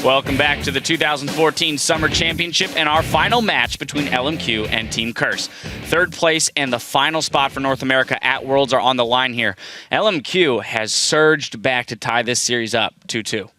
Welcome back to the 2014 Summer Championship and our final match between LMQ and Team Curse. Third place and the final spot for North America at Worlds are on the line here. LMQ has surged back to tie this series up 2-2.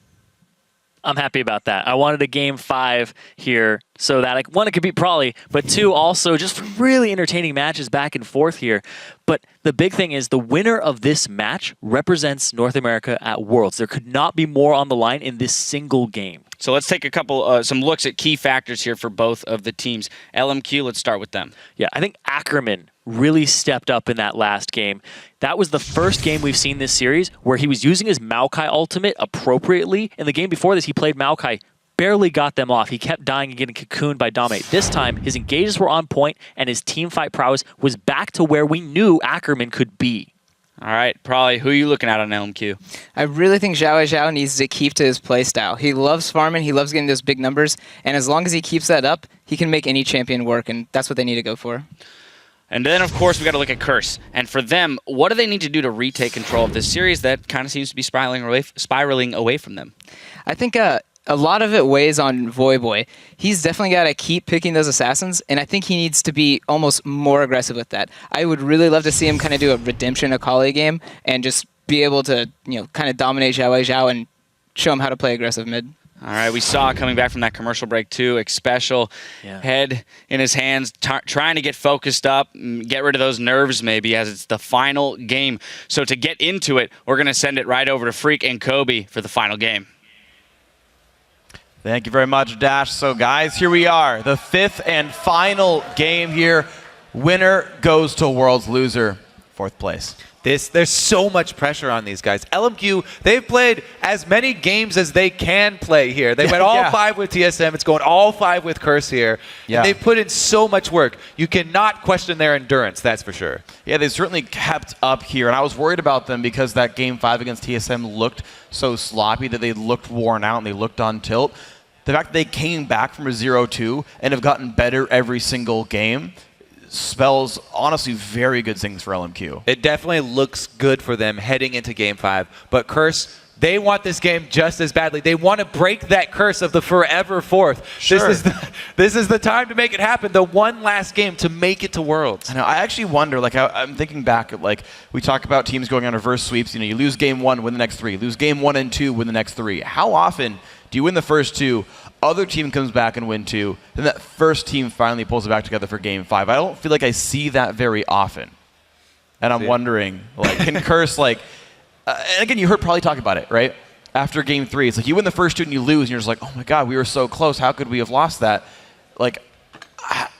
I'm happy about that. I wanted a game 5 here so that, one, it could beat Prolly, but 2, also just really entertaining matches back and forth here. But the big thing is the winner of this match represents North America at Worlds. There could not be more on the line in this single game. So let's take a couple, some looks at key factors here for both of the teams. LMQ, let's start with them. Yeah, I think Ackerman really stepped up in that last game. That was the first game we've seen this series where he was using his Maokai ultimate appropriately. In the game before this, he played Maokai, barely got them off. He kept dying and getting cocooned by Dominate. This time, his engages were on point, and his teamfight prowess was back to where we knew Ackerman could be. All right, Prolly, who are you looking at on LMQ? I really think XiaoWeiXiao needs to keep to his playstyle. He loves farming, he loves getting those big numbers, and as long as he keeps that up, he can make any champion work, and that's what they need to go for. And then, of course, we got to look at Curse. And for them, what do they need to do to retake control of this series that kind of seems to be spiraling away from them? I think a lot of it weighs on Voyboy. He's definitely got to keep picking those assassins, and I think he needs to be almost more aggressive with that. I would really love to see him kind of do a redemption Akali game and just be able to, kind of dominate XiaoWeiXiao and show him how to play aggressive mid. All right, we saw coming back from that commercial break too, Xpecial, head in his hands, trying to get focused up, get rid of those nerves maybe as it's the final game. So to get into it, we're going to send it right over to Freak and Kobe for the final game. Thank you very much, Dash. So guys, here we are, the 5th and final game here. Winner goes to Worlds, loser, 4th place. There's so much pressure on these guys. LMQ, they've played as many games as they can play here. They went all 5 with TSM. It's going all 5 with Curse here. And they've put in so much work. You cannot question their endurance, that's for sure. Yeah, they certainly kept up here. And I was worried about them because that game 5 against TSM looked so sloppy that they looked worn out and they looked on tilt. The fact that they came back from a 0-2 and have gotten better every single game spells honestly very good things for LMQ. It definitely looks good for them heading into game 5. But Curse, they want this game just as badly. They want to break that curse of the forever 4th. Sure. This is the time to make it happen. The one last game to make it to Worlds. I know. I actually wonder, I'm thinking back at, we talk about teams going on reverse sweeps. You lose game 1, win the next 3. Lose game 1 and 2, win the next 3. How often do you win the first 2, other team comes back and win 2, then that first team finally pulls it back together for game 5? I don't feel like I see that very often. And I'm wondering, can Curse, and again, you heard Probably talk about it, right? After game 3, it's like you win the first 2 and you lose, and you're just like, oh my god, we were so close. How could we have lost that?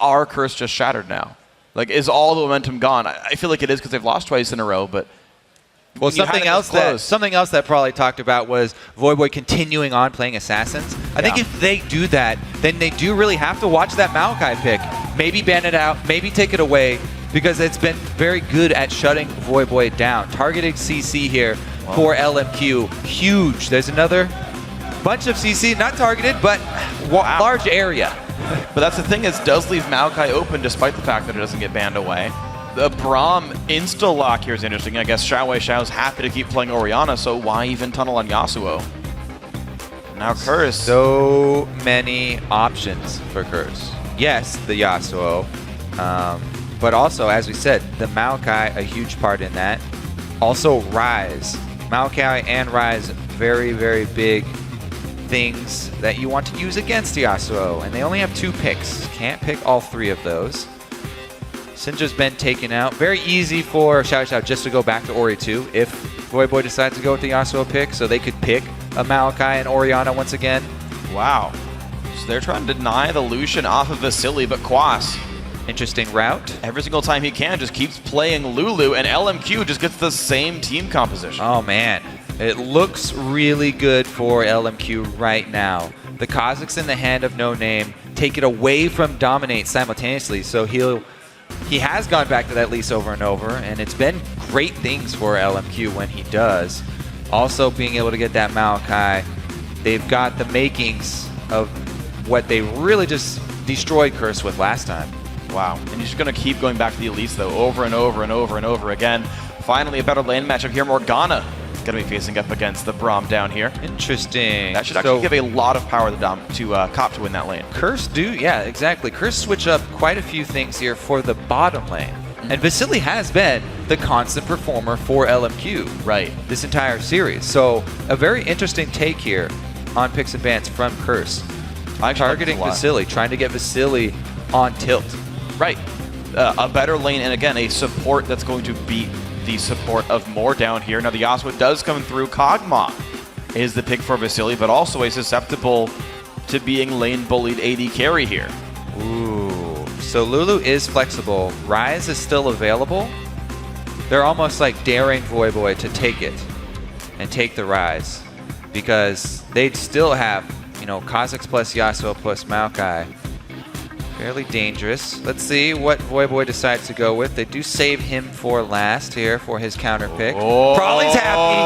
Our Curse just shattered now. Is all the momentum gone? I feel like it is because they've lost twice in a row, but well, something else that Probably talked about was Voyboy continuing on playing Assassins. I think if they do that, then they do really have to watch that Maokai pick. Maybe ban it out, maybe take it away, because it's been very good at shutting Voyboy down. Targeted CC here for LMQ, huge. There's another bunch of CC, not targeted, but large area. But that's the thing, does leave Maokai open despite the fact that it doesn't get banned away. The Braum insta-lock here is interesting. I guess XiaoWeiXiao is happy to keep playing Orianna, so why even tunnel on Yasuo? Now Curse. So many options for Curse. Yes, the Yasuo, but also, as we said, the Maokai, a huge part in that. Also Ryze. Maokai and Ryze, very, very big things that you want to use against Yasuo, and they only have 2 picks. Can't pick all 3 of those. Syndra's been taken out. Very easy for XiaoWeiXiao just to go back to Ori 2 if Voyboy decides to go with the Yasuo pick, so they could pick a Maokai and Orianna once again. Wow. So they're trying to deny the Lucian off of Vasilii, but Quas, interesting route. Every single time he can, just keeps playing Lulu, and LMQ just gets the same team composition. Oh man, it looks really good for LMQ right now. The Kazakhs in the hand of NoName take it away from Dominate simultaneously, so he has gone back to that lease over and over, and it's been great things for LMQ when he does. Also being able to get that Maokai, they've got the makings of what they really just destroyed Curse with last time. Wow, and he's just going to keep going back to the Elites though, over and over and over and over again. Finally a better lane matchup here, Morgana going to be facing up against the Braum down here. Interesting. That should actually give a lot of power to Cop to win that lane. Curse yeah, exactly. Curse switch up quite a few things here for the bottom lane. And Vasilii has been the constant performer for LMQ Right. this entire series. So a very interesting take here on picks and bans from Curse. Targeting Vasilii, trying to get Vasilii on tilt. Right. A better lane, and again, a support that's going to beat the support of more down here. Now the Yasuo does come through. Kog'Maw is the pick for Vasilii, but also a susceptible to being lane bullied AD carry here. Ooh. So Lulu is flexible. Ryze is still available. They're almost like daring Voyboy to take it and take the Ryze, because they'd still have, you know, Kha'Zix plus Yasuo plus Maokai. Fairly dangerous. Let's see what Voyboy decides to go with. They do save him for last here for his counter pick. Oh. Crawley's happy.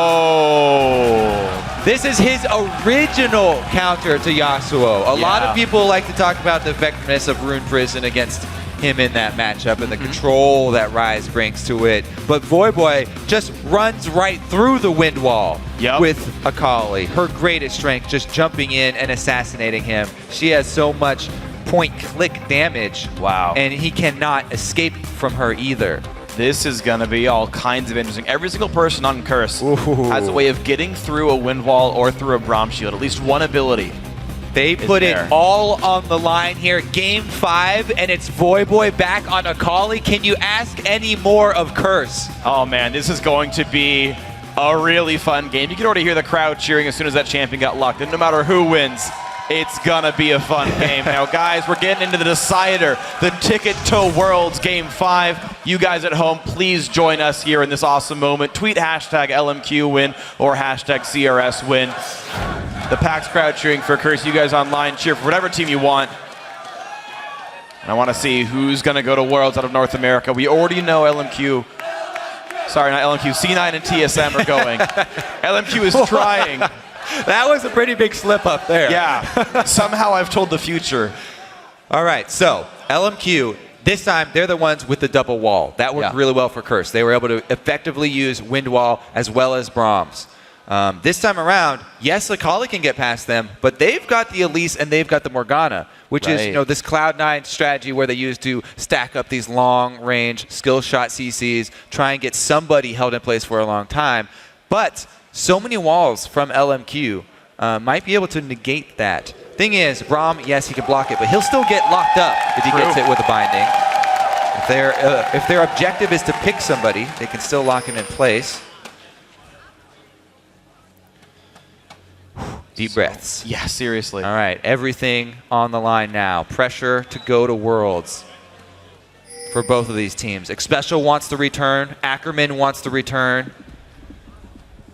This is his original counter to Yasuo. A lot of people like to talk about the effectiveness of Rune Prison against him in that matchup and the control that Ryze brings to it. But Voyboy just runs right through the wind wall with Akali. Her greatest strength, just jumping in and assassinating him. She has so much point-click damage. Wow. And he cannot escape from her either. This is going to be all kinds of interesting. Every single person on Curse has a way of getting through a wind wall or through a Braum shield. At least one ability. They put it all on the line here. Game 5, and it's Voyboy back on Akali. Can you ask any more of Curse? Oh man, this is going to be a really fun game. You can already hear the crowd cheering as soon as that champion got locked in. No matter who wins, it's gonna be a fun game. Now guys, we're getting into the decider, the ticket to Worlds Game 5. You guys at home, please join us here in this awesome moment. Tweet hashtag LMQ win or hashtag CRS win. The PAX crowd cheering for Curse. You guys online cheer for whatever team you want. And I want to see who's gonna go to Worlds out of North America. We already know LMQ. Sorry, not LMQ. C9 and TSM are going. LMQ is trying. That was a pretty big slip up there. Yeah, somehow I've told the future. All right, so LMQ, this time they're the ones with the double wall. That worked really well for Curse. They were able to effectively use wind wall as well as Brahms. This time around, yes, Akali can get past them, but they've got the Elise and they've got the Morgana, which is, you know, this Cloud9 strategy where they use to stack up these long-range skill shot CCs, try and get somebody held in place for a long time. But so many walls from LMQ might be able to negate that. Thing is, Braum, yes, he can block it, but he'll still get locked up if he gets hit with a binding. If their objective is to pick somebody, they can still lock him in place. Deep breaths. Yeah, seriously. All right, everything on the line now. Pressure to go to Worlds for both of these teams. Xpecial wants to return. Ackerman wants to return.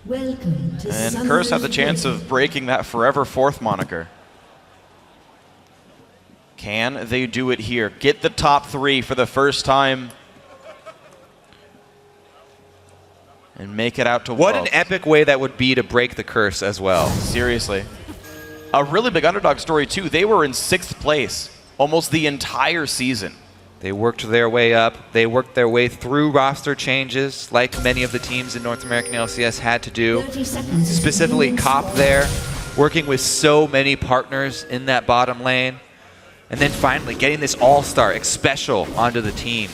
Welcome to And Curse have the chance of breaking that forever fourth moniker. Can they do it here? Get the top 3 for the first time. And make it out to What Worlds. an epic way that would be to break the curse as well. Seriously. A really big underdog story too. They were in 6th place almost the entire season. They worked their way up. They worked their way through roster changes like many of the teams in North American LCS had to do. 30 seconds. Specifically Cop there, working with so many partners in that bottom lane. And then finally getting this all-star Xpecial onto the team.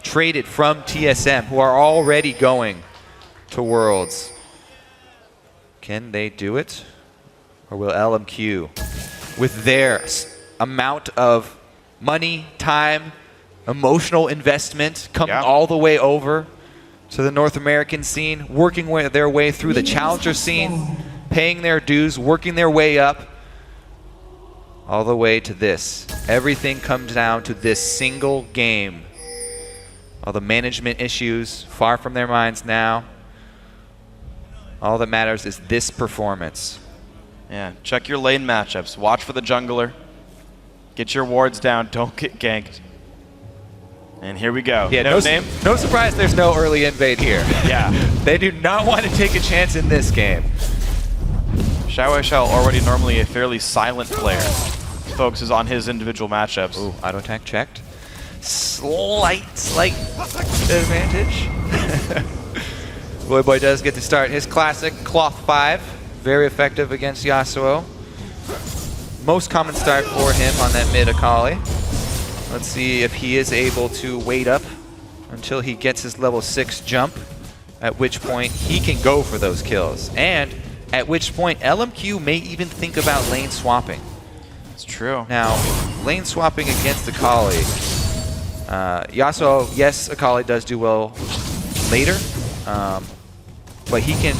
Traded from TSM, who are already going to Worlds. Can they do it? Or will LMQ, with their amount of money, time, emotional investment, coming all the way over to the North American scene, working their way through the challenger scene, paying their dues, working their way up, all the way to this. Everything comes down to this single game. All the management issues far from their minds now. All that matters is this performance. Yeah, check your lane matchups. Watch for the jungler. Get your wards down. Don't get ganked. And here we go. Yeah, NoName. no surprise there's no early invade here. Yeah. They do not want to take a chance in this game. XiaoWeiXiao, already normally a fairly silent player, focuses on his individual matchups. Ooh, auto attack checked. Slight advantage. Voyboy does get to start his classic Cloth 5. Very effective against Yasuo. Most common start for him on that mid Akali. Let's see if he is able to wait up until he gets his level 6 jump, at which point he can go for those kills. And at which point LMQ may even think about lane swapping. It's true. Now, lane swapping against Akali. Yasuo, yes, Akali does do well later, but he can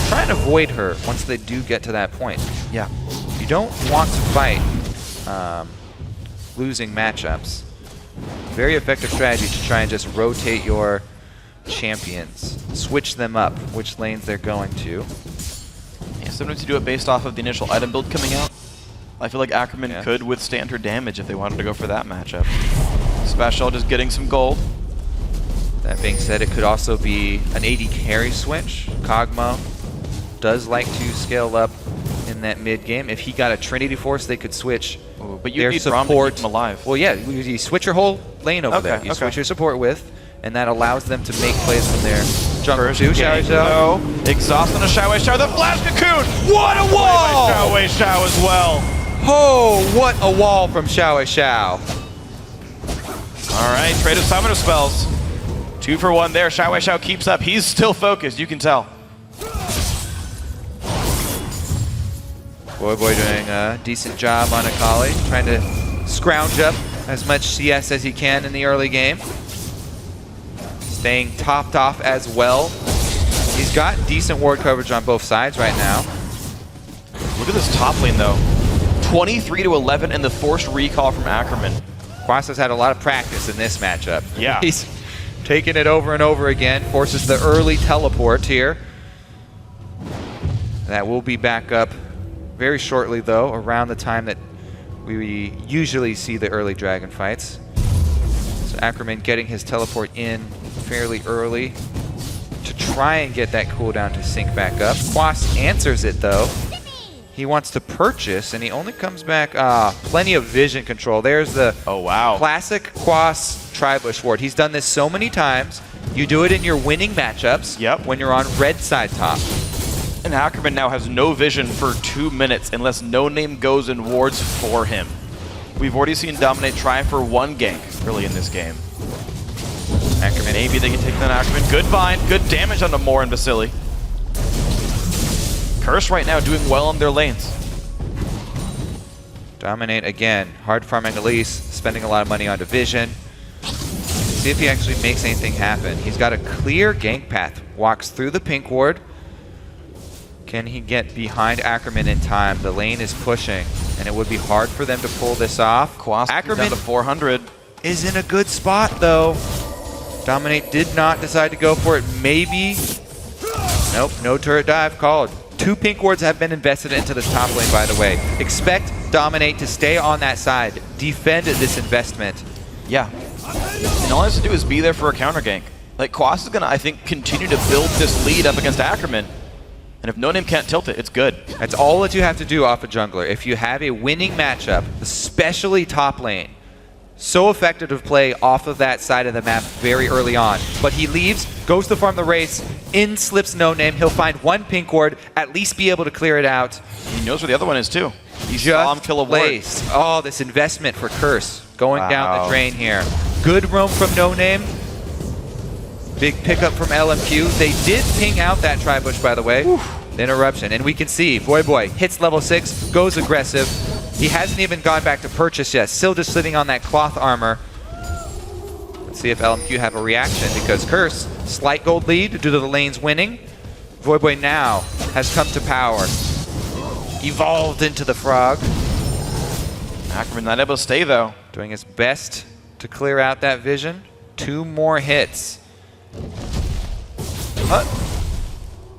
try and avoid her once they do get to that point. Yeah. You don't want to fight losing matchups. Very effective strategy to try and just rotate your champions, switch them up, which lanes they're going to. Yeah, sometimes you do it based off of the initial item build coming out. I feel like Ackerman could withstand her damage if they wanted to go for that matchup. Xpecial just getting some gold. That being said, it could also be an AD carry switch. Kog'Maw does like to scale up in that mid game. If he got a Trinity Force, they could switch. Ooh, but you their need support Braum to keep him alive. Well, yeah, you switch your whole lane over there. You switch your support with, and that allows them to make plays from their jungle too. XiaoWeiXiao. Exhaust on a XiaoWeiXiao. The flash cocoon! What a wall! XiaoWeiXiao as well. Oh, what a wall from XiaoWeiXiao. All right, trade of summoner spells. 2 for 1 there. XiaoWeiXiao keeps up. He's still focused, you can tell. Voyboy doing a decent job on Akali, trying to scrounge up as much CS as he can in the early game. Staying topped off as well. He's got decent ward coverage on both sides right now. Look at this top lane though. 23-11 and the forced recall from Ackerman. Quas has had a lot of practice in this matchup. Yeah. He's taken it over and over again, forces the early teleport here. That will be back up very shortly though, around the time that we usually see the early dragon fights. So Ackerman getting his teleport in fairly early to try and get that cooldown to sync back up. Quas answers it though. He wants to purchase and he only comes back, plenty of vision control. There's the classic Quas Tribush ward. He's done this so many times. You do it in your winning matchups when you're on red side top. And Ackerman now has no vision for 2 minutes unless NoName goes and wards for him. We've already seen Dominate try for 1 gank early in this game. Ackerman, maybe they can take down Ackerman. Good bind, good damage onto Moore and Vasilii. Curse right now doing well on their lanes. Dominate again, hard farming Elise, spending a lot of money on division. See if he actually makes anything happen. He's got a clear gank path, walks through the pink ward. Can he get behind Ackerman in time? The lane is pushing, and it would be hard for them to pull this off. Quas Ackerman down to 400. is in a good spot, though. Dominate did not decide to go for it. Maybe. Nope, no turret dive called. 2 pink wards have been invested into this top lane, by the way. Expect Dominate to stay on that side. Defend this investment. Yeah. And all he has to do is be there for a counter gank. Like, Quas is going to, I think, continue to build this lead up against Ackerman. And if NoName can't tilt it, it's good. That's all that you have to do off a jungler. If you have a winning matchup, especially top lane, so effective to play off of that side of the map very early on. But he leaves, goes to farm the race, in slips NoName. He'll find 1 pink ward, at least be able to clear it out. He knows where the other one is too. He Just saw him kill a ward. placed. Oh, this investment for Curse going down the drain here. Good roam from NoName. Big pickup from LMQ. They did ping out that Tribush, by the way. Interruption. And we can see Voyboy hits level 6, goes aggressive. He hasn't even gone back to purchase yet. Still just sitting on that cloth armor. Let's see if LMQ have a reaction, because Curse, slight gold lead due to the lanes winning. Voyboy now has come to power. Evolved into the frog. Ackerman not able to stay though. Doing his best to clear out that vision. 2 more hits.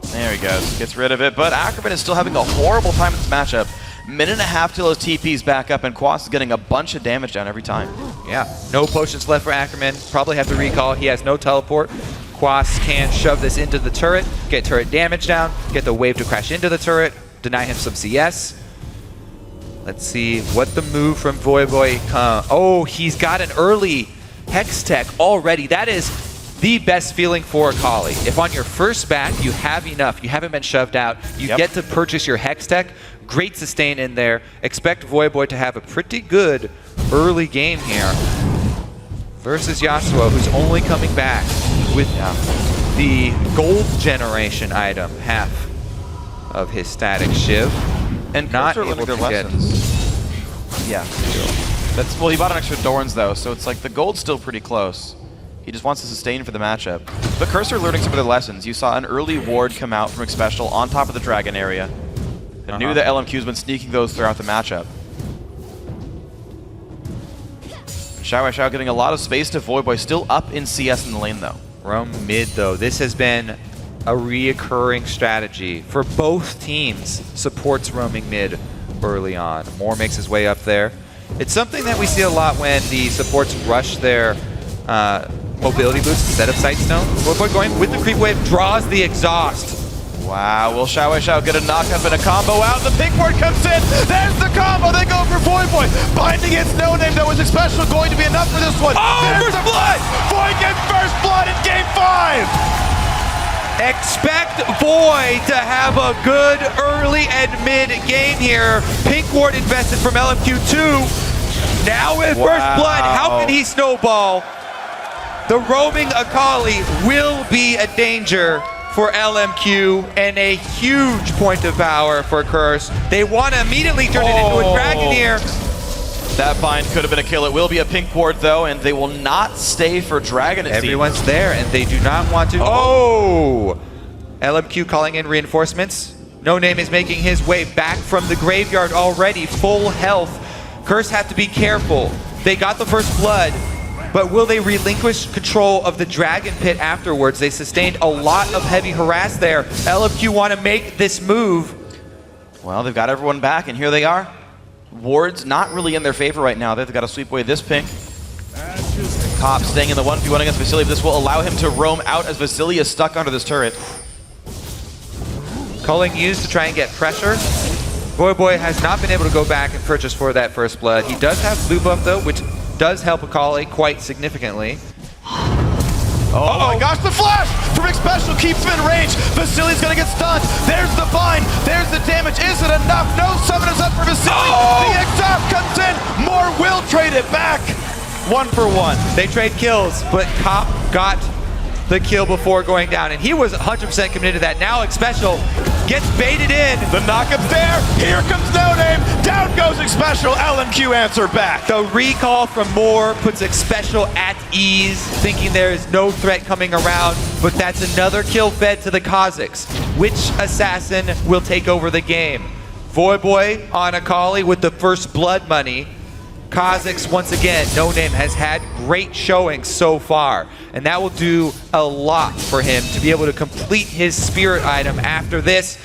There he goes. Gets rid of it. But Ackerman is still having a horrible time in this matchup. Minute and a half till his TP's back up, and Quas is getting a bunch of damage down every time. Yeah, no potions left for Ackerman. Probably have to recall. He has no teleport. Quas can shove this into the turret, get turret damage down, get the wave to crash into the turret, deny him some CS. Let's see what the move from Voyboy. Oh, he's got an early Hex Tech already. That is the best feeling for Akali. If on your first back you have enough, you haven't been shoved out, you get to purchase your Hex tech, great sustain in there. Expect Voyboy to have a pretty good early game here versus Yasuo, who's only coming back with the gold generation item, half of his static shiv. And not able able their to lessons. Yeah. That's, well, he bought an extra Dorns though, so it's like the gold's still pretty close. He just wants to sustain for the matchup. But Cursor learning some of their lessons. You saw an early ward come out from Xpecial on top of the dragon area. And knew that LMQ's been sneaking those throughout the matchup. XiaoWeiXiao getting a lot of space to Voyboy, still up in CS in the lane though. Roam mid though. This has been a reoccurring strategy for both teams. Supports roaming mid early on. Moore makes his way up there. It's something that we see a lot when the supports rush their mobility boost instead of Sightstone. Voyboy going with the creep wave, draws the exhaust. Wow, will XiaoWeiXiao get a knockup and a combo out? The pink ward comes in. There's the combo. They go for Voyboy. Binding its NoName that was Xpecial going to be enough for this one. Oh, there's first the blood! Voy gets first blood in game 5. Expect Voy to have a good early and mid game here. Pink ward invested from LMQ2. Now with first blood, how can he snowball? The roaming Akali will be a danger for LMQ and a huge point of power for Curse. They want to immediately turn it into a dragon here. That bind could have been a kill. It will be a pink ward though, and they will not stay for dragon. Everyone's there, and they do not want to. Oh! LMQ calling in reinforcements. NoName is making his way back from the graveyard already, full health. Curse have to be careful. They got the first blood, but will they relinquish control of the dragon pit afterwards? They sustained a lot of heavy harass there. LMQ want to make this move. Well, they've got everyone back, and here they are. Ward's not really in their favor right now. They've got to sweep away this pink. Cop staying in the 1v1 against Vasilii. This will allow him to roam out as Vasilii is stuck under this turret. Culling used to try and get pressure. Voyboy has not been able to go back and purchase for that first blood. He does have blue buff though, which does help Akali quite significantly. Oh my gosh, the flash from Xpecial keeps him in range. Vasilii's gonna get stunned. There's the bind. There's the damage. Is it enough? No summoners up for Vasilii. The exhaust comes in. Moore will trade it back. 1 for 1. They trade kills, but Cop got the kill before going down, and he was 100% committed to that. Now Xpecial gets baited in. The knockup's there. Here comes NoName. Down goes Xpecial. LMQ answer back. The recall from Moore puts Xpecial at ease, thinking there is no threat coming around, but that's another kill fed to the Kazakhs. Which assassin will take over the game? Voyboy on Akali with the first blood money. Kazakhs, once again, NoName has had great showings so far, and that will do a lot for him to be able to complete his spirit item after this.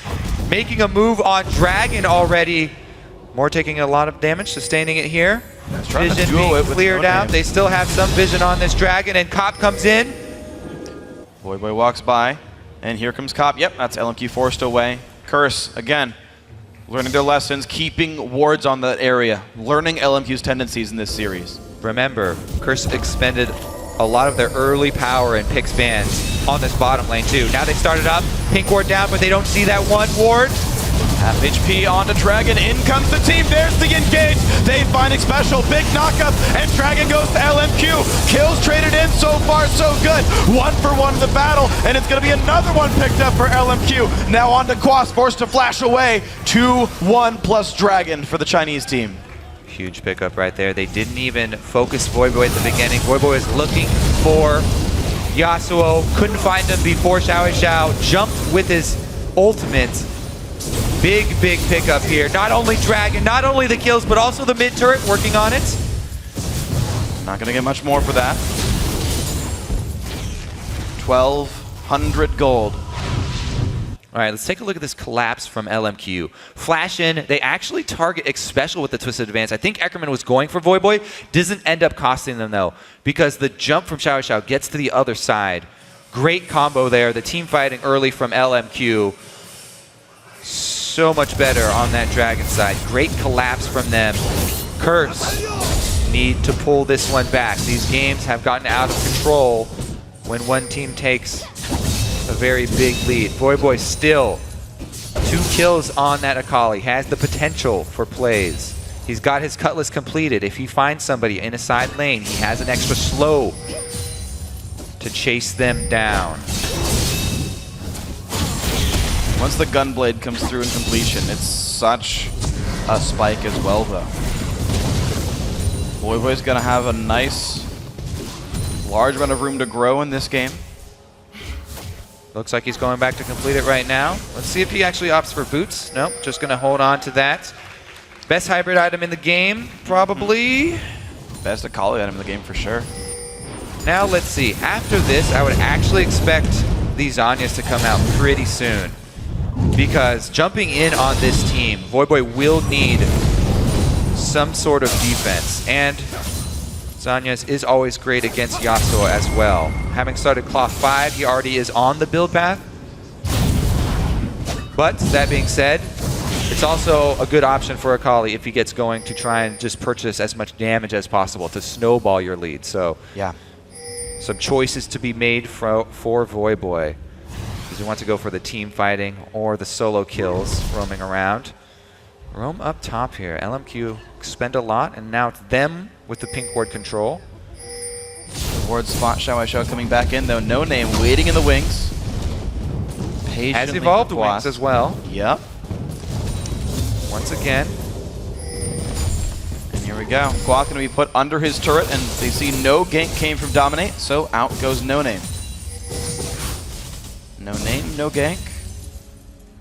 Making a move on Dragon already. Moore taking a lot of damage, sustaining it here. Vision being cleared out. They still have some vision on this Dragon, and Cop comes in. Voyboy walks by, and here comes Cop. Yep, that's LMQ forced away. Curse, again, learning their lessons, keeping wards on that area, learning LMQ's tendencies in this series. Remember, Curse expended a lot of their early power and pick spans on this bottom lane too. Now they started up, pink ward down, but they don't see that one ward. Half HP onto Dragon, in comes the team, there's the engage. They find Xpecial, big knockup, and Dragon goes to LMQ. Kills traded in, so far so good. 1 for 1 in the battle, and it's gonna be another one picked up for LMQ. Now on to Quas, forced to flash away. 2-1 plus Dragon for the Chinese team. Huge pickup right there. They didn't even focus Voyboy at the beginning. Voyboy is looking for Yasuo, couldn't find him before XiaoWeiXiao jumped with his ultimate. Big pickup here. Not only Dragon, not only the kills, but also the mid turret working on it. Not gonna get much more for that. 1,200 gold. All right, let's take a look at this collapse from LMQ. Flash in, they actually target Xpecial with the Twisted Advance. I think Ackerman was going for Voyboy. Doesn't end up costing them though, because the jump from XiaoWeiXiao gets to the other side. Great combo there. The team fighting early from LMQ. So much better on that Dragon side. Great collapse from them. Curse need to pull this one back. These games have gotten out of control when one team takes a very big lead. Voyboy still 2 kills on that Akali, has the potential for plays. He's got his Cutlass completed. If he finds somebody in a side lane, he has an extra slow to chase them down. Once the Gunblade comes through in completion, it's such a spike as well, though. Voyboy's gonna have a nice, large amount of room to grow in this game. Looks like he's going back to complete it right now. Let's see if he actually opts for boots. Nope, just gonna hold on to that. Best hybrid item in the game, probably. Best Akali item in the game for sure. Now let's see. After this, I would actually expect these Zhanyas to come out pretty soon. Because jumping in on this team, Voyboy will need some sort of defense. And Zhanyas is always great against Yasuo as well. Having started Cloth 5, he already is on the build path. But that being said, it's also a good option for Akali if he gets going to try and just purchase as much damage as possible to snowball your lead. So yeah, some choices to be made for Voyboy. Does he want to go for the team fighting or the solo kills roaming around? Roam up top here. LMQ spend a lot, and now it's them with the pink ward control. Ward spot, Xiao coming back in though. NoName waiting in the wings. Has evolved Wings as well. Yep. Once again. And here we go. Quas going to be put under his turret, and they see no gank came from Dominate, so out goes NoName. NoName, no gank.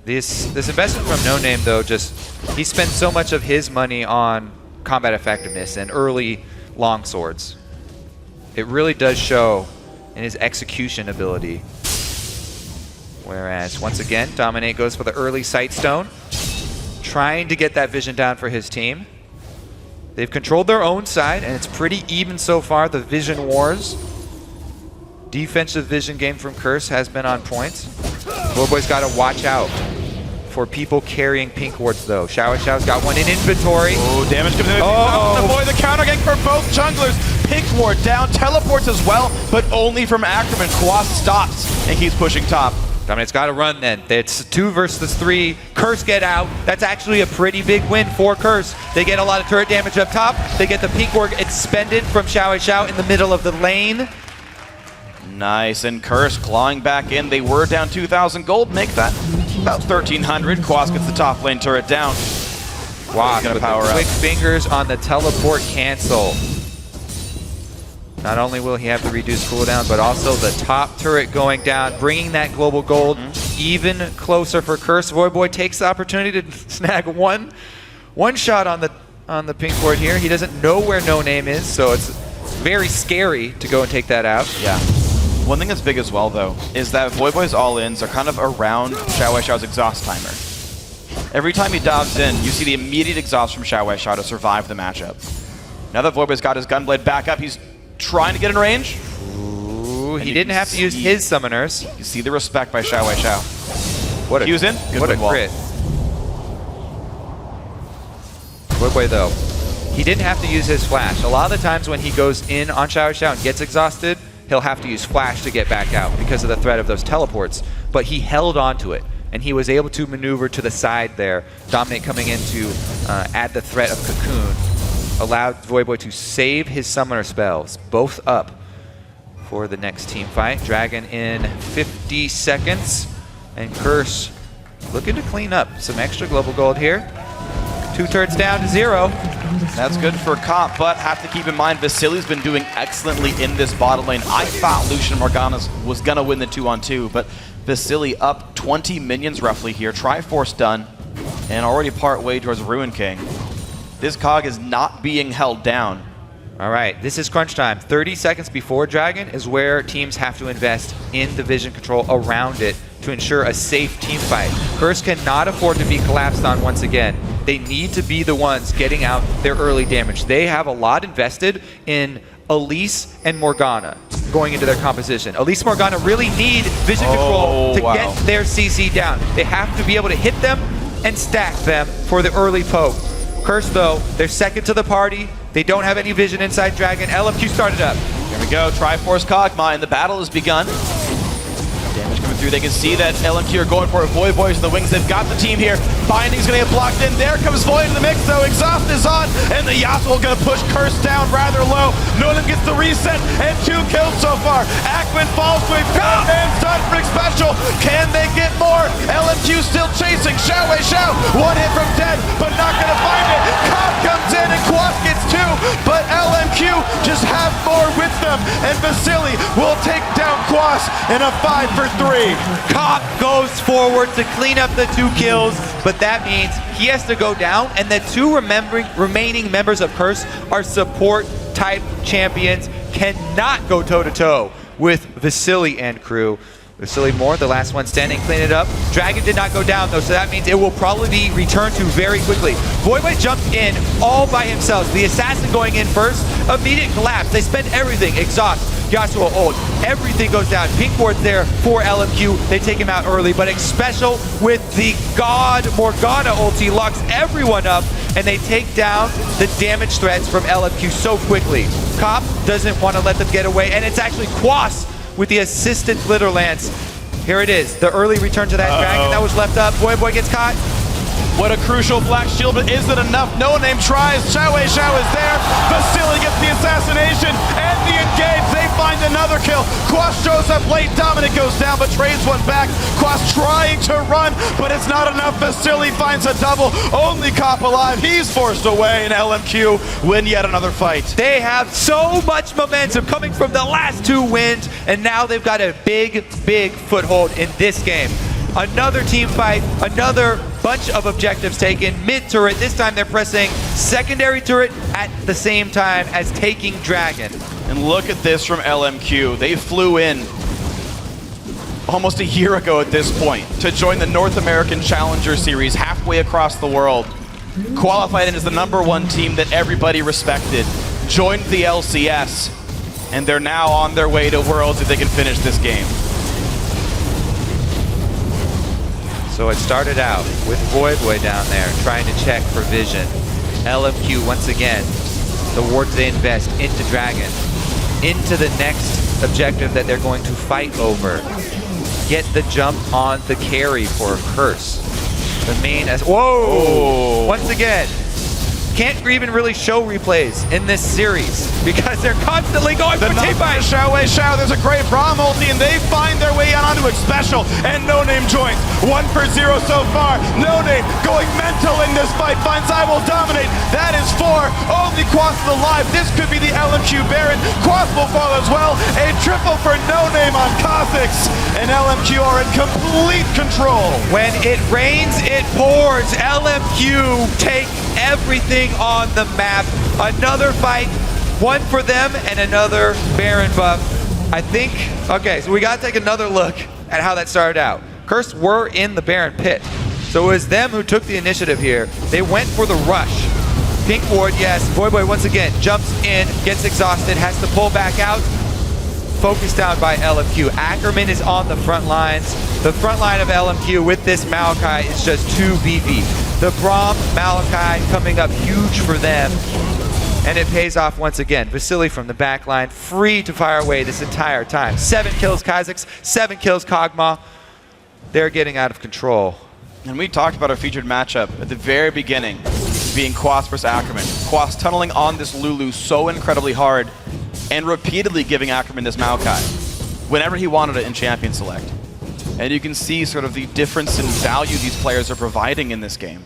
This investment from NoName, though, just he spent so much of his money on combat effectiveness and early longswords. It really does show in his execution ability. Whereas, once again, Dominate goes for the early Sightstone, trying to get that vision down for his team. They've controlled their own side, and it's pretty even so far, the vision wars. Defensive vision game from Curse has been on point. Voyboy's got to watch out for people carrying pink wards, though. XiaoWeiXiao's got one in inventory. Oh, damage comes in. Oh, avoid the counter gank for both junglers. Pink ward down, teleports as well, but only from Ackerman. Quas stops and keeps pushing top. Dominate's got to run then. It's 2 versus 3. Curse get out. That's actually a pretty big win for Curse. They get a lot of turret damage up top. They get the pink ward expended from XiaoWeiXiao in the middle of the lane. Nice, and Curse clawing back in. They were down 2,000 gold, make that about 1,300. Quas gets the top lane turret down. Wow, gonna power up. Quick fingers on the teleport cancel. Not only will he have the reduced cooldown, but also the top turret going down, bringing that global gold even closer for Curse. Voyboy takes the opportunity to snag one shot on the pink ward here. He doesn't know where NoName is, so it's very scary to go and take that out. Yeah. One thing that's big as well, though, is that Voyboy's all-ins are kind of around XiaoWeiXiao's exhaust timer. Every time he dives in, you see the immediate exhaust from XiaoWeiXiao to survive the matchup. Now that Voyboy's got his Gunblade back up, he's trying to get in range. Ooh, he didn't have to use his summoners. You see the respect by XiaoWeiXiao. What a, he was in. Good what a wall. crit. Voyboy, though, he didn't have to use his flash. A lot of the times when he goes in on XiaoWeiXiao and gets exhausted, he'll have to use flash to get back out because of the threat of those teleports. But he held on to it, and he was able to maneuver to the side there. Dominate coming in to add the threat of Cocoon allowed Voyboy to save his summoner spells, both up for the next team fight. Dragon in 50 seconds, and Curse looking to clean up some extra global gold here. 2 turrets down to 0. That's good for Cop, but have to keep in mind Vasilii's been doing excellently in this bottom lane. I thought Lucian Morgana was going to win the 2-on-2, but Vasilii up 20 minions roughly here. Triforce done, and already part way towards Ruin King. This cog is not being held down. All right, this is crunch time. 30 seconds before Dragon is where teams have to invest in the vision control around it to ensure a safe team fight. Curse cannot afford to be collapsed on once again. They need to be the ones getting out their early damage. They have a lot invested in Elise and Morgana going into their composition. Elise and Morgana really need vision control to get their CC down. They have to be able to hit them and stack them for the early poke. Curse, though, they're second to the party. They don't have any vision inside Dragon. LMQ started up. Here we we go. Triforce Kog'Maw, and the battle has begun. Damage coming through. They can see that LMQ are going for it. Voyboys in the wings. They've got the team here. Binding's going to get blocked in. There comes Void in the mix, though. Exhaust is on, and the Yasuo going to push Curse down rather low. NoName gets the reset, and 2 kills so far. Ackerman falls to a man's done for Xpecial. Can they get more? LMQ still chasing. XiaoWeiXiao. 1 hit from dead, but not going to find it. Cobb comes in, and Quas gets 2, but LMQ just have more with them, and Vasilii will take down Quas in a 5-for-3. Cobb goes forward to clean up the 2 kills, but that means he has to go down, and the 2 remaining members of Curse are support-type champions, cannot go toe-to-toe with Vasilii and crew. Vasilii Moore, the last one standing, clean it up. Dragon did not go down, though, so that means it will probably be returned to very quickly. Voyboy jumped in all by himself. The assassin going in first, immediate collapse. They spend everything, exhaust, Yasuo ult, everything goes down. Pink ward's there for LMQ. They take him out early, but Xpecial with the God Morgana ulti locks everyone up, and they take down the damage threats from LMQ so quickly. Cop doesn't want to let them get away, and it's actually Quas with the assisted Glitter Lance. Here it is, the early return to that dragon that was left up. Voyboy gets caught. What a crucial black shield, but is it enough? NoName tries. XiaoWeiXiao is there. Vasilii gets the assassination and the engage. They find another kill. Quas shows up late. Dominate goes down, but trades one back. Quas trying to run, but it's not enough. Vasilii finds a double. Only Cop alive. He's forced away, and LMQ win yet another fight. They have so much momentum coming from the last 2 wins, and now they've got a big, big foothold in this game. Another team fight, another bunch of objectives taken. Mid turret, this time they're pressing secondary turret at the same time as taking Dragon. And look at this from LMQ. They flew in almost a year ago at this point to join the North American Challenger Series halfway across the world. Qualified in as the #1 team that everybody respected. Joined the LCS, and they're now on their way to Worlds if they can finish this game. So it started out with Voyboy down there trying to check for vision. LMQ once again, the wards they invest into Dragon, into the next objective that they're going to fight over. Get the jump on the carry for Curse. The main as whoa! Once again, can't even really show replays in this series because they're constantly going for team fight. XiaoWeiXiao, there's a great Braum ulti, and they find their way out onto Xpecial, and NoName joins. 1-for-0 so far. NoName going mental in this fight, finds IWillDominate. That is 4. Only Quas is alive. This could be the LMQ Baron. Quas will fall as well. A triple for NoName on Kha'Zix, and LMQ are in complete control. When it rains, it pours. LMQ take everything on the map. Another fight, one for them and another Baron buff. I think, okay, so we gotta take another look at how that started out. Curse were in the Baron pit. So it was them who took the initiative here. They went for the rush. Pink ward, yes. Voyboy once again jumps in, gets exhausted, has to pull back out. Focused down by LMQ. Ackerman is on the front lines. The front line of LMQ with this Maokai is just too beefy. The Braum Maokai coming up huge for them. And it pays off once again. Vasilii from the back line, free to fire away this entire time. 7 kills Kha'Zix, 7 kills Kog'Maw. They're getting out of control. And we talked about our featured matchup at the very beginning, being Quas versus Ackerman. Quas tunneling on this Lulu so incredibly hard, and repeatedly giving Ackerman this Maokai whenever he wanted it in Champion Select. And you can see sort of the difference in value these players are providing in this game.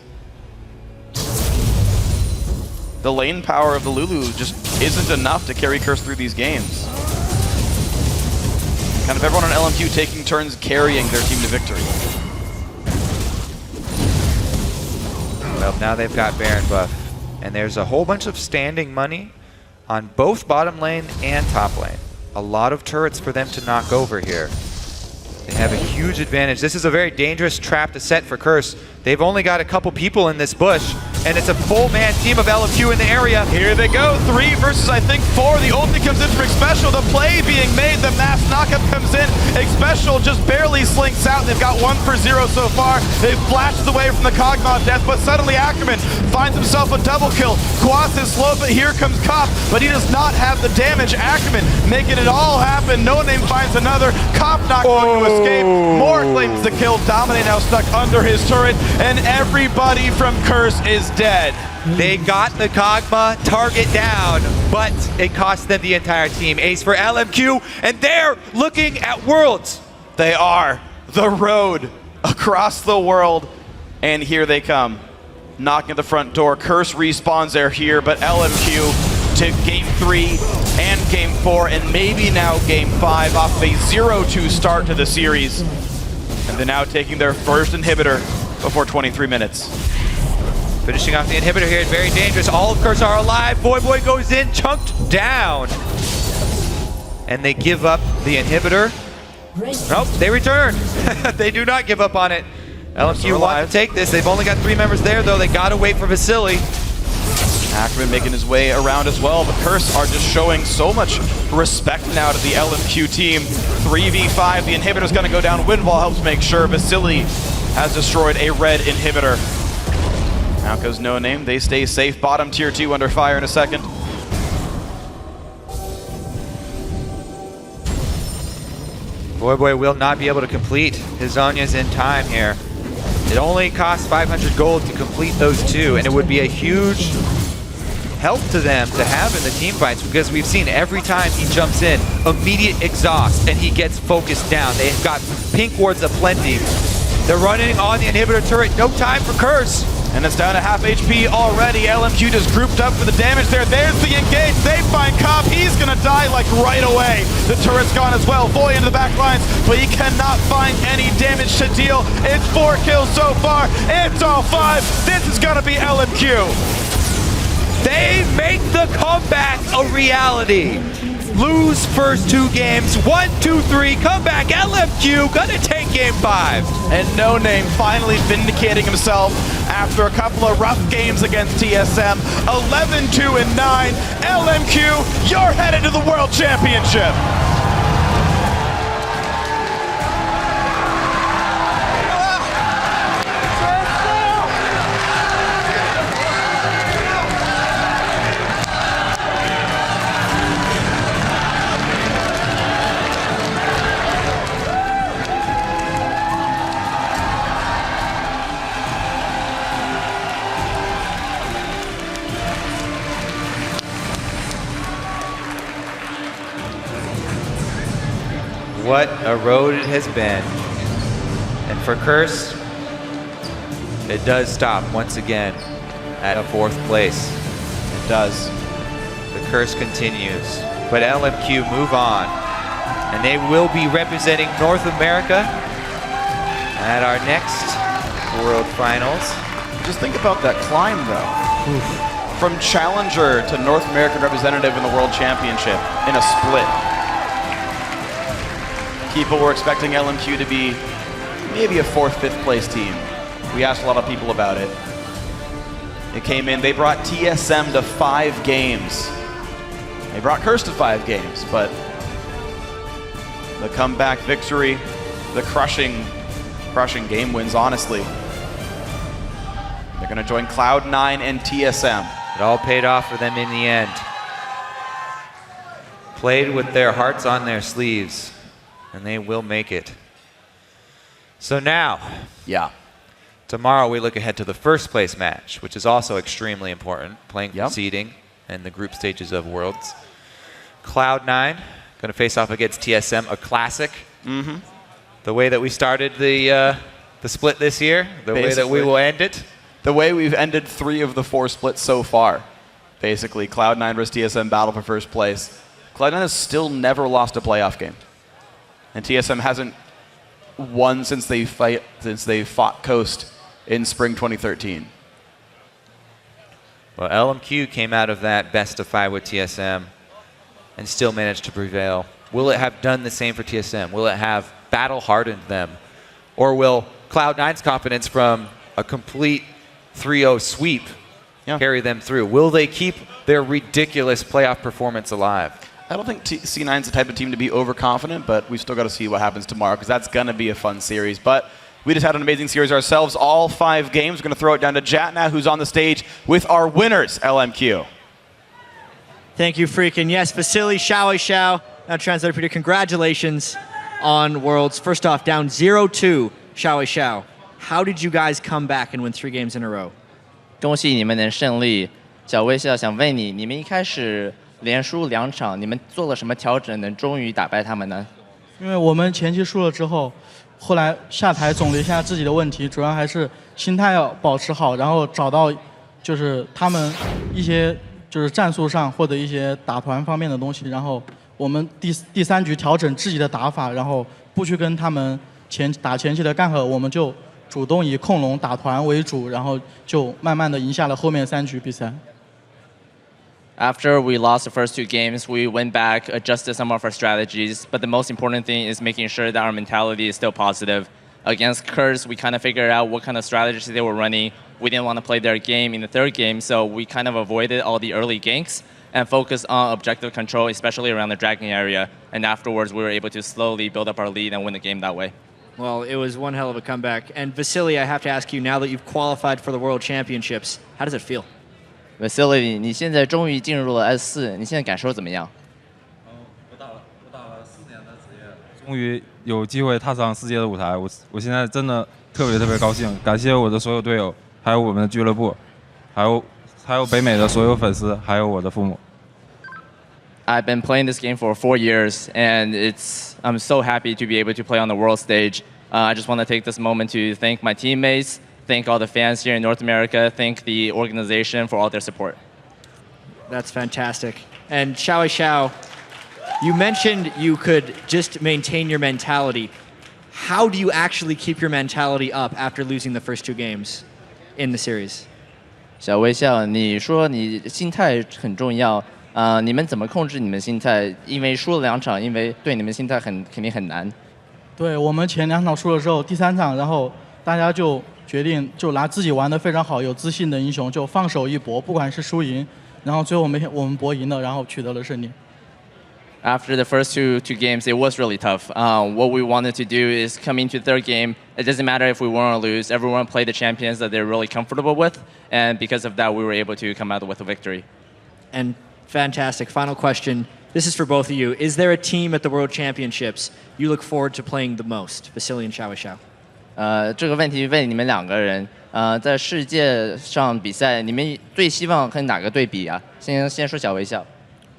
The lane power of the Lulu just isn't enough to carry Curse through these games. Kind of everyone on LMQ taking turns carrying their team to victory. Well, now they've got Baron buff. And there's a whole bunch of standing money on both bottom lane and top lane. A lot of turrets for them to knock over here. They have a huge advantage. This is a very dangerous trap to set for Curse. They've only got a couple people in this bush. and it's a full-man team of LMQ in the area. Here they go, 3 versus I think 4. The ulti comes in for Xpecial. The play being made, the mass knockup comes in. Xpecial just barely slinks out. They've got 1 for 0 so far. They've flashed away from the Kog'Maw death, but suddenly ackerman finds himself a double kill. Quas is slow, but here comes Cop, but he does not have the damage. ackerman making it all happen. NoName finds another. Cop not going to escape. More claims the kill. Dominate now stuck under his turret, and everybody from Curse is dead. They got the Kog'Maw target down, but it cost them the entire team. Ace for LMQ, and they're looking at Worlds. They are the road across the world, and here they come. Knocking at the front door. Curse respawns, they're here, but LMQ to game 3 and game 4, and maybe now game 5 off a 0-2 start to the series. And they're now taking their first inhibitor before 23 minutes. Finishing off the inhibitor here, very dangerous. All of Curse are alive. Voyboy goes in, chunked down. And they give up the inhibitor. Nope, they return. They do not give up on it. LMQ want to take this. They've only got 3 members there, though. They got to wait for Vasilii. ackerman making his way around as well, but Curse are just showing so much respect now to the LMQ team. 3v5, the inhibitor's going to go down. Windwall helps make sure Vasilii has destroyed a red inhibitor. Out goes NoName. They stay safe. Bottom tier 2 under fire in a second. Voyboy will not be able to complete his Zhonya's in time here. It only costs 500 gold to complete those 2, and it would be a huge help to them to have in the team fights, because we've seen every time he jumps in, immediate exhaust, and he gets focused down. They've got pink wards aplenty. They're running on the inhibitor turret. No time for Curse. And it's down to half HP already. LMQ just grouped up for the damage there. There's the engage. They find Cop. He's going to die like right away. The turret's gone as well. Voy into the back lines, but he cannot find any damage to deal. It's 4 kills so far. It's all 5. This is going to be LMQ. They make the comeback a reality. Lose first 2 games, 1, 2, 3, comeback, LMQ, gonna take game 5. And NoName finally vindicating himself after a couple of rough games against TSM. 11-2-9, LMQ, you're headed to the World Championship. What a road it has been. And for Curse, it does stop once again at a 4th place. It does. The Curse continues. But LMQ move on. And they will be representing North America at our next World Finals. Just think about that climb, though. Oof. From Challenger to North American representative in the World Championship in a split. People were expecting LMQ to be maybe a 4th, 5th place team. We asked a lot of people about it. It came in, they brought TSM to 5 games. They brought Curse to 5 games, but the comeback victory, the crushing game wins, honestly. They're gonna join Cloud9 and TSM. It all paid off for them in the end. Played with their hearts on their sleeves. And they will make it. So now, tomorrow we look ahead to the 1st place match, which is also extremely important, playing for seeding and the group stages of Worlds. Cloud9 going to face off against TSM, a classic. The way that we started the split this year, the way that we will end it. The way we've ended 3 of the 4 splits so far. Basically, Cloud9 versus TSM battle for 1st place. Cloud9 has still never lost a playoff game. And TSM hasn't won since they fought Coast in spring 2013. Well, LMQ came out of that best of 5 with TSM and still managed to prevail. Will it have done the same for TSM? Will it have battle-hardened them? Or will Cloud9's confidence from a complete 3-0 sweep carry them through? Will they keep their ridiculous playoff performance alive? I don't think C9's the type of team to be overconfident, but we've still got to see what happens tomorrow because that's going to be a fun series. But we just had an amazing series ourselves, all 5 games. We're going to throw it down to Jat now, who's on the stage with our winners, LMQ. Thank you, freaking. Yes, Vasilii, XiaoWeiXiao. Now, translator Peter, congratulations on Worlds. First off, down 0-2, XiaoWeiXiao. How did you guys come back and win 3 games in a row? 恭喜你们能胜利。小微笑想问你，你们一开始连输2场，你们做了什么调整，能终于打败他们呢？因为我们前期输了之后，后来下台总结一下自己的问题，主要还是心态要保持好，然后找到就是他们一些就是战术上或者一些打团方面的东西，然后我们第3局调整自己的打法，然后不去跟他们前期的干和，我们就主动以控龙打团为主，然后就慢慢的赢下了后面3局比赛。After we lost the first 2 games, we went back, adjusted some of our strategies, but the most important thing is making sure that our mentality is still positive. Against Curse, we kind of figured out what kind of strategies they were running. We didn't want to play their game in the 3rd game, so we kind of avoided all the early ganks and focused on objective control, especially around the dragon area. And afterwards, we were able to slowly build up our lead and win the game that way. Well, it was one hell of a comeback. And Vasilii, I have to ask you, now that you've qualified for the World Championships, how does it feel? Vasilii， 你现在终于进入了 S4， 你现在感受怎么样？我打了4年的职业，终于有机会踏上世界的舞台，我现在真的特别高兴，感谢我的所有队友，还有我们的俱乐部，还有北美的所有粉丝，还有我的父母。I've been playing this game for 4 years, and I'm so happy to be able to play on the world stage. I just want to take this moment to thank my teammates, thank all the fans here in North America, thank the organization for all their support. That's fantastic. And XiaoWeiXiao, you mentioned you could just maintain your mentality. How do you actually keep your mentality up after losing the first 2 games in the series? 小微笑，你说你心态很重要。你们怎么控制你们心态？因为输了2场，因为对你们心态肯定很难。对我们前2场输了之后，第3场，然后大家就决定就拿自己玩得非常好、有自信的英雄就放手一搏，不管是输赢，然后最后我们搏赢了，然后取得了胜利。After the first two games, it was really tough. What we wanted to do is come into the 3rd game. It doesn't matter if we win or lose. Everyone played the champions that they're really comfortable with, and because of that, we were able to come out with a victory. And fantastic. Final question. This is for both of you. Is there a team at the World Championships you look forward to playing the most? Vasilii and XiaoWeiXiao. 这个问题问你们2个人。在世界上比赛，你们最希望跟哪个队比啊？先说小微笑。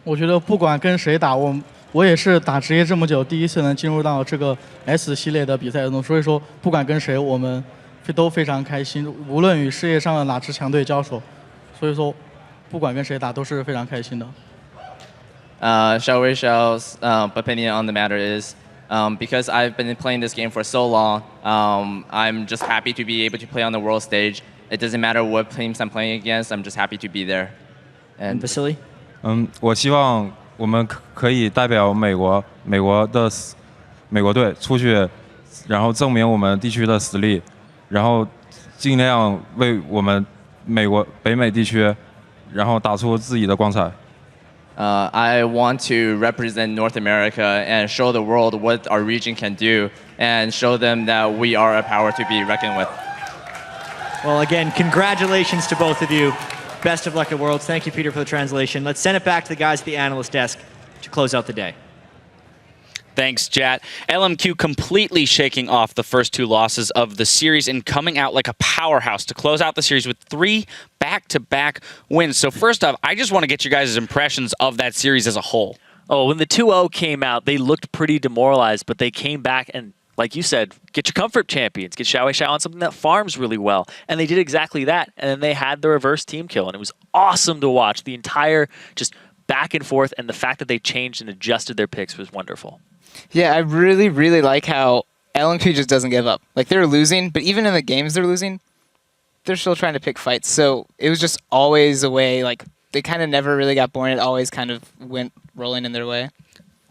我觉得不管跟谁打，我也是打职业这么久，第一次能进入到这个 S 系列的比赛中，所以说不管跟谁，我们都非常开心。无论与世界上的哪支强队交手，所以说不管跟谁打都是非常开心的。XiaoWeiXiao's opinion on the matter is, because I've been playing this game for so long, I'm just happy to be able to play on the world stage. It doesn't matter what teams I'm playing against, I'm just happy to be there. And Vasilii? 我希望我们可以代表美国队出去，然后证明我们地区的实力，然后尽量为我们北美地区，然后打出自己的光彩。I want to represent North America and show the world what our region can do and show them that we are a power to be reckoned with. Well, again, congratulations to both of you. Best of luck at Worlds. Thank you, Peter, for the translation. Let's send it back to the guys at the analyst desk to close out the day. Thanks, Jat. LMQ completely shaking off the first 2 losses of the series and coming out like a powerhouse to close out the series with 3 back-to-back wins. So first off, I just want to get your guys' impressions of that series as a whole. Oh, when the 2-0 came out, they looked pretty demoralized, but they came back and, like you said, get your comfort champions, get XiaoWeiXiao on something that farms really well. And they did exactly that. And then they had the reverse team kill. And it was awesome to watch. The entire just back and forth, and the fact that they changed and adjusted their picks was wonderful. Yeah, I really, really like how LMQ just doesn't give up. Like, they're losing, but even in the games they're losing, they're still trying to pick fights. So it was just always a way, like, they kind of never really got bored. It always kind of went rolling in their way.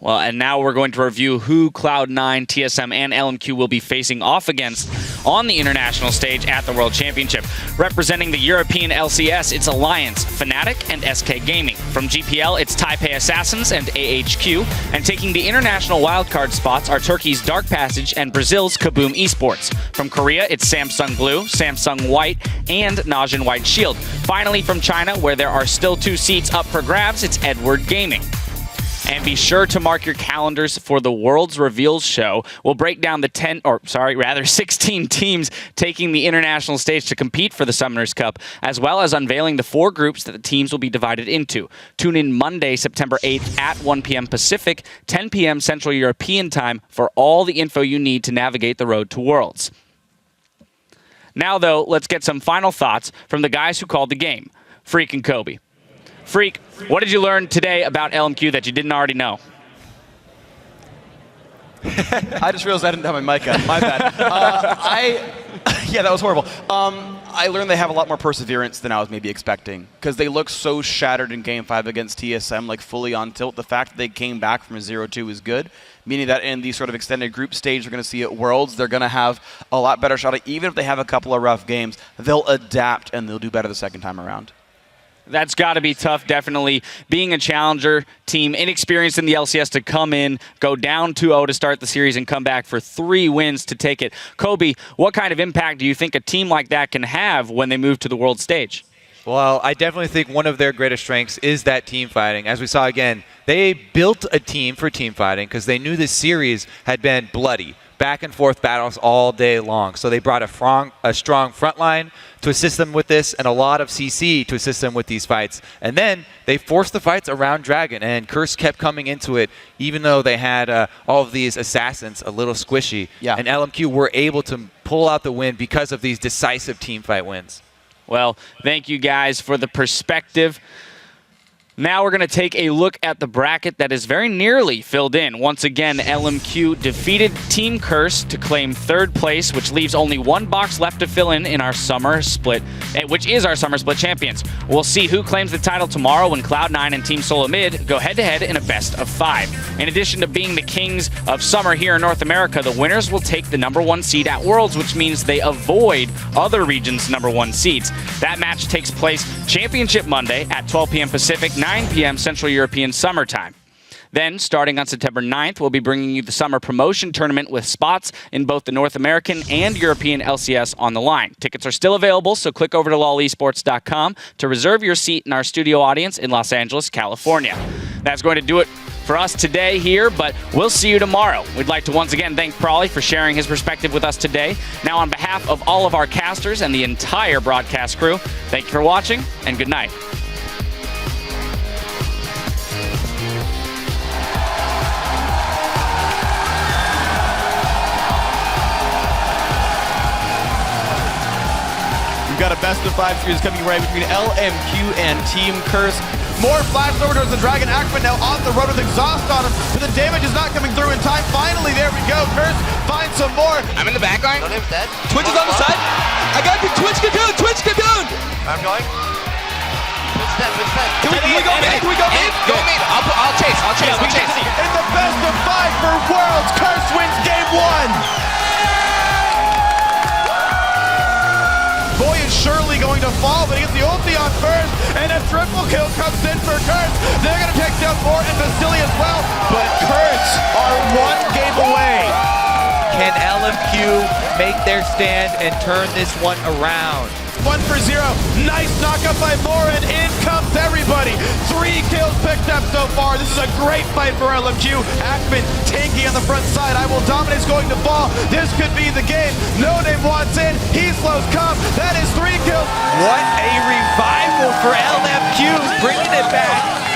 Well, and now we're going to review who Cloud9, TSM, and LMQ will be facing off against on the international stage at the World Championship. Representing the European LCS, it's Alliance, Fnatic, and SK Gaming. From GPL, it's Taipei Assassins and AHQ. And taking the international wildcard spots are Turkey's Dark Passage and Brazil's Kaboom Esports. From Korea, it's Samsung Blue, Samsung White, and Najin White Shield. Finally, from China, where there are still 2 seats up for grabs, it's Edward Gaming. And be sure to mark your calendars for the World's Reveals show. We'll break down the 16 teams taking the international stage to compete for the Summoners Cup, as well as unveiling the 4 groups that the teams will be divided into. Tune in Monday, September 8th at 1 p.m. Pacific, 10 p.m. Central European Time for all the info you need to navigate the road to Worlds. Now, though, let's get some final thoughts from the guys who called the game, Freak and Kobe. Freak, what did you learn today about LMQ that you didn't already know? I just realized I didn't have my mic on. My bad. Yeah, that was horrible. I learned they have a lot more perseverance than I was maybe expecting, because they look so shattered in Game 5 against TSM, like fully on tilt. The fact that they came back from a 0-2 is good, meaning that in the sort of extended group stage we're going to see at Worlds, they're going to have a lot better shot at, even if they have a couple of rough games, they'll adapt and they'll do better the second time around. That's got to be tough, definitely. Being a challenger team, inexperienced in the LCS, to come in, go down 2-0 to start the series, and come back for 3 wins to take it. Kobe, what kind of impact do you think a team like that can have when they move to the world stage? Well, I definitely think one of their greatest strengths is that team fighting. As we saw again, they built a team for team fighting because they knew this series had been bloody. Back and forth battles all day long. So they brought a strong front line to assist them with this, and a lot of CC to assist them with these fights. And then they forced the fights around Dragon, and Curse kept coming into it, even though they had all of these assassins a little squishy. Yeah. And LMQ were able to pull out the win because of these decisive team fight wins. Well, thank you guys for the perspective. Now we're going to take a look at the bracket that is very nearly filled in. Once again, LMQ defeated Team Curse to claim 3rd place, which leaves only 1 box left to fill in our summer split, which is our summer split champions. We'll see who claims the title tomorrow when Cloud9 and Team Solo Mid go head-to-head in a best of 5. In addition to being the kings of summer here in North America, the winners will take the #1 seed at Worlds, which means they avoid other regions' #1 seeds. That match takes place Championship Monday at 12 p.m. Pacific, 9 p.m. Central European Summer Time. Then, starting on September 9th, we'll be bringing you the Summer Promotion Tournament with spots in both the North American and European LCS on the line. Tickets are still available, so click over to lolesports.com to reserve your seat in our studio audience in Los Angeles, California. That's going to do it for us today here, but we'll see you tomorrow. We'd like to once again thank Prawley for sharing his perspective with us today. Now, on behalf of all of our casters and the entire broadcast crew, thank you for watching, and good night. We've got a best of 5 series coming right between LMQ and Team Curse. More flash over towards the Dragon. Ackerman now on the road with exhaust on him, but the damage is not coming through in time. Finally, there we go. Curse finds some more. I'm in the back line. NoName's dead. Twitch is on the side. I got the Twitch Cocoon. Twitch Cocoon. I'm going. Twitch dead. Can we go mid? Can we go mid? Go mid. I'll chase. In the best of 5 for Worlds, Curse wins game 1. Boy is surely going to fall, but he gets the ulti on first, and a triple kill comes in for Curse. They're going to take down Moore and Vasilii as well, but Curse are 1 game away. Can LMQ make their stand and turn this one around? 1 for 0. Nice knockup by Moore, and in comes everybody. 3 kills picked up so far. This is a great fight for LMQ. Ackerman tanky on the front side. IWillDominate's going to fall. This could be the game. NoName wants in. He slows Comp. That is 3 kills. What a revival for LMQ, bringing it back.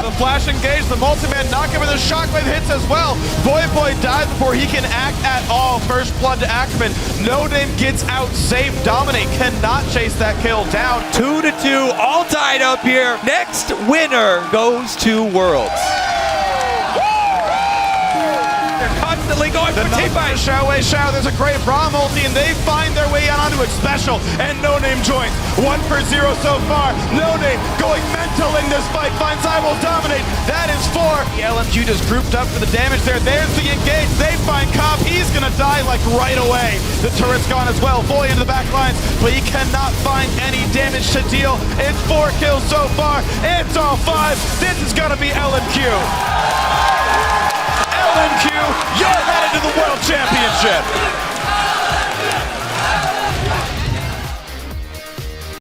The flash engage, the multi-man knockup with a shockwave hits as well. Voyboy dies before he can act at all. First blood to Ackerman. NoName gets out safe. Dominate cannot chase that kill down. 2-2, all tied up here. Next winner goes to Worlds. Cuts instantly going for team fight. XiaoWeiXiao, there's a great Braum ulti, and they find their way onto Xpecial, and NoName joins. 1 for 0 so far. NoName going mental in this fight, finds IWillDominate. That is 4. The LMQ just grouped up for the damage there. There's the engage. They find Cop. He's gonna die like right away. The turret's gone as well. Voy into the back lines, but he cannot find any damage to deal. It's 4 kills so far. It's all 5. This is gonna be LMQ. LMQ, you're headed to the World Championship.